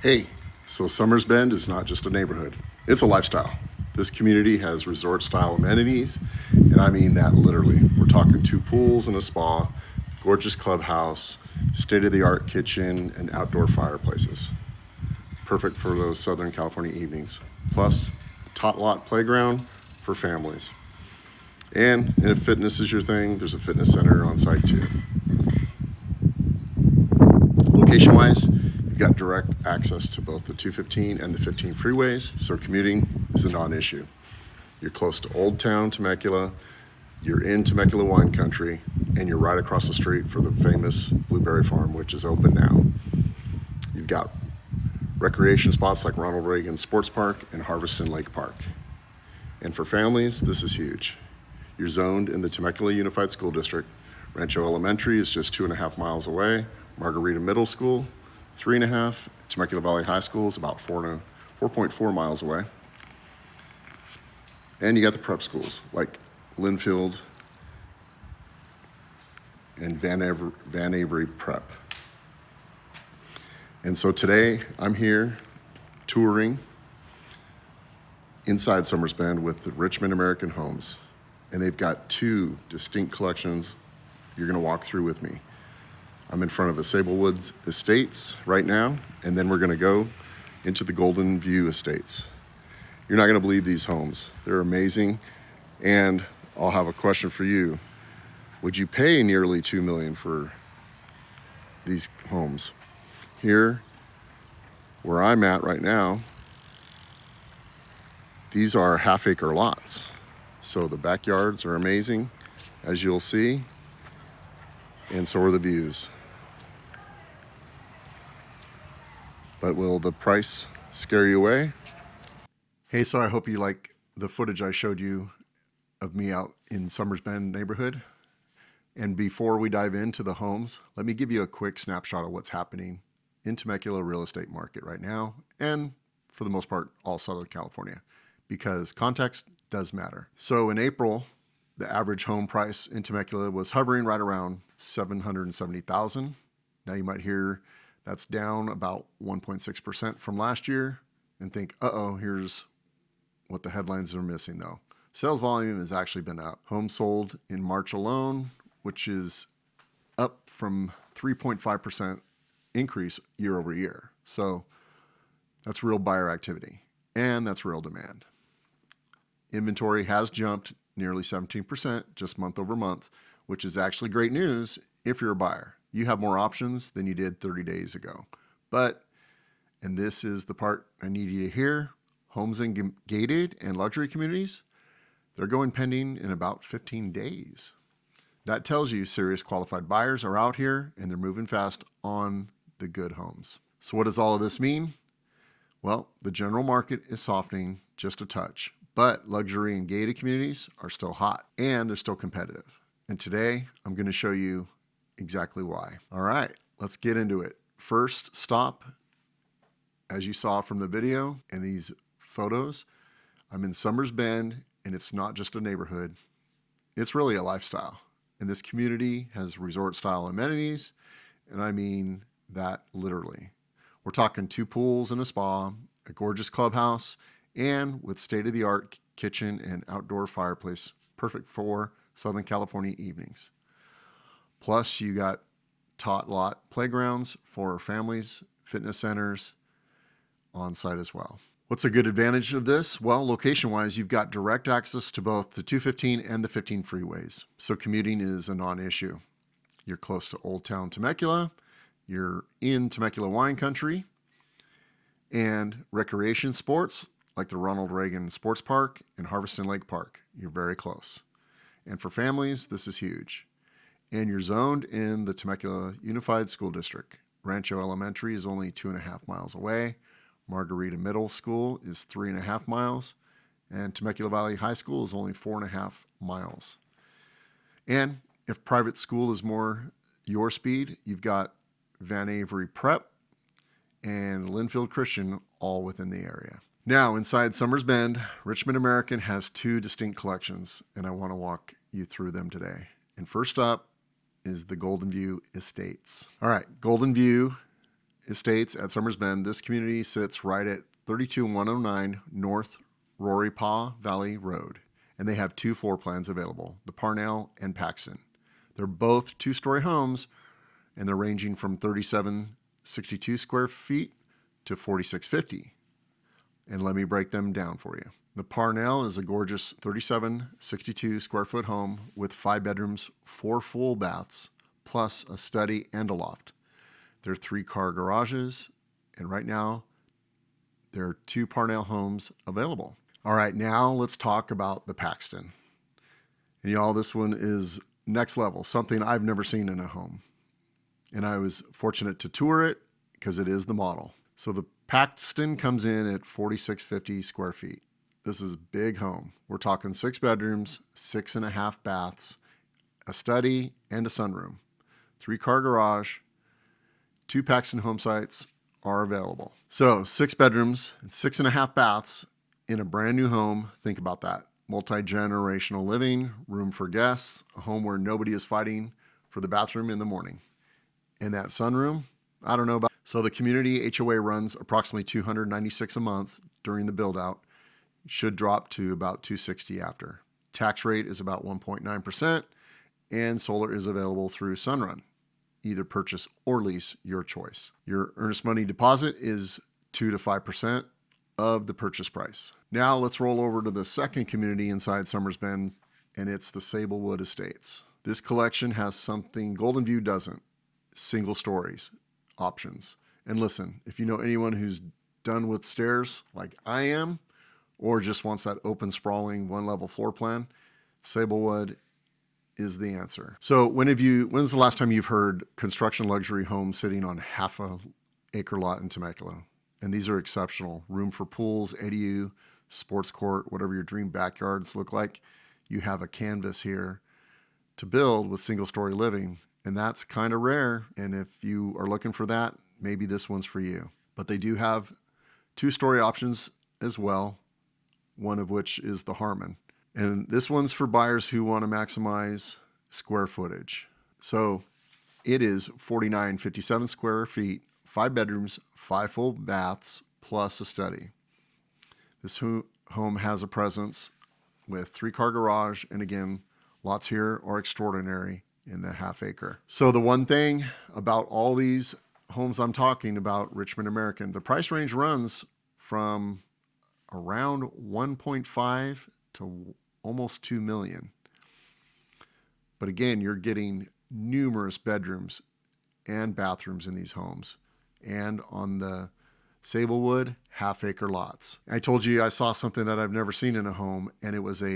Hey, so Sommers Bend is not just a neighborhood, it's a lifestyle. This community has resort style amenities, and I mean that literally. We're talking 2 pools and a spa, gorgeous clubhouse, state of the art kitchen, and outdoor fireplaces. Perfect for those Southern California evenings. Plus, a tot lot playground for families. And if fitness is your thing, there's a fitness center on site too. Location wise, you've got direct access to both the 215 and the 15 freeways, so commuting is a non-issue. You're close to Old Town Temecula, you're in Temecula wine country, and you're right across the street for the famous Blueberry Farm, which is open now. You've got recreation spots like Ronald Reagan Sports Park and Harveston Lake Park. And for families, this is huge. You're zoned in the Temecula Unified School District. Rancho Elementary is just 2.5 miles away. Margarita Middle School, 3.5. Temecula Valley High School is about 4.4 miles away. And you got the prep schools like Linfield and Van Avery Prep. And so today I'm here touring inside Sommers Bend with the Richmond American Homes. And they've got 2 distinct collections you're gonna walk through with me. I'm in front of the Sablewood Estates right now, and then we're gonna go into the Goldenview Estates. You're not gonna believe these homes. They're amazing, and I'll have a question for you. Would you pay nearly $2 million for these homes? Here, where I'm at right now, these are half-acre lots. So the backyards are amazing, as you'll see, and so are the views. But will the price scare you away? Hey, so I hope you like the footage I showed you of me out in Sommers Bend neighborhood. And before we dive into the homes, let me give you a quick snapshot of what's happening in Temecula real estate market right now, and for the most part, all Southern California, because context does matter. So in April, the average home price in Temecula was hovering right around $770,000. Now you might hear that's down about 1.6% from last year and think, uh-oh, here's what the headlines are missing though. Sales volume has actually been up. Homes sold in March alone, which is up from 3.5% increase year over year. So that's real buyer activity, and that's real demand. Inventory has jumped nearly 17% just month over month, which is actually great news if you're a buyer. You have more options than you did 30 days ago. But, and this is the part I need you to hear, homes in gated and luxury communities, they're going pending in about 15 days. That tells you serious qualified buyers are out here and they're moving fast on the good homes. So what does all of this mean? Well, the general market is softening just a touch, but luxury and gated communities are still hot and they're still competitive. And today I'm going to show you exactly why. All right, let's get into it. First stop, as you saw from the video and these photos, I'm in Sommers Bend, and it's not just a neighborhood, it's really a lifestyle. And this community has resort style amenities, and I mean that literally. We're talking 2 pools and a spa, a gorgeous clubhouse, and with state-of-the-art kitchen and outdoor fireplace, perfect for Southern California evenings. Plus, you got tot lot playgrounds for families, fitness centers on site as well. What's a good advantage of this? Well, location-wise, you've got direct access to both the 215 and the 15 freeways, so commuting is a non-issue. You're close to Old Town Temecula, you're in Temecula wine country, and recreation sports like the Ronald Reagan Sports Park and Harveston Lake Park, you're very close. And for families, this is huge. And you're zoned in the Temecula Unified School District. Rancho Elementary is only 2.5 miles away. Margarita Middle School is 3.5 miles. And Temecula Valley High School is only 4.5 miles. And if private school is more your speed, you've got Van Avery Prep and Linfield Christian all within the area. Now, inside Sommers Bend, Richmond American has 2 distinct collections, and I want to walk you through them today. And first up is the Goldenview Estates. All right, Goldenview Estates at Sommers Bend. This community sits right at 32109 North Rory Paw Valley Road, and they have 2 floor plans available, the Parnell and Paxton. They're both 2-story homes, and they're ranging from 3762 square feet to 4650. And let me break them down for you. The Parnell is a gorgeous 3762 square foot home with 5 bedrooms, 4 full baths, plus a study and a loft. There are 3-car garages, and right now there are 2 Parnell homes available. All right, now let's talk about the Paxton. And y'all, this one is next level, something I've never seen in a home. And I was fortunate to tour it because it is the model. So the Paxton comes in at 4650 square feet. This is a big home. We're talking 6 bedrooms, 6.5 baths, a study, and a sunroom. 3-car garage. 2 Paxton home sites are available. So 6 bedrooms and 6.5 baths in a brand new home. Think about that. Multi-generational living, room for guests, a home where nobody is fighting for the bathroom in the morning. And that sunroom, I don't know about. So the community HOA runs approximately $296 a month during the build out. Should drop to about $260 after. Tax rate is about 1.9%, and solar is available through Sunrun. Either purchase or lease, your choice. Your earnest money deposit is 2 to 5% of the purchase price. Now let's roll over to the second community inside Sommers Bend, and it's the Sablewood Estates. This collection has something Goldenview doesn't: single stories options. And listen, if you know anyone who's done with stairs like I am, or just wants that open, sprawling, 1-level floor plan, Sablewood is the answer. So when's the last time you've heard construction luxury homes sitting on half-acre lot in Temecula? And these are exceptional. Room for pools, ADU, sports court, whatever your dream backyards look like. You have a canvas here to build with single-story living, and that's kind of rare. And if you are looking for that, maybe this one's for you. But they do have 2-story options as well, one of which is the Harmon. And this one's for buyers who want to maximize square footage. So it is 4957 square feet, 5 bedrooms, 5 full baths, plus a study. This home has a presence with 3-car garage. And again, lots here are extraordinary in the half-acre. So the one thing about all these homes I'm talking about, Richmond American, the price range runs from around 1.5 to almost 2 million. But again, you're getting numerous bedrooms and bathrooms in these homes, and on the Sablewood half-acre lots. I told you I saw something that I've never seen in a home, and it was a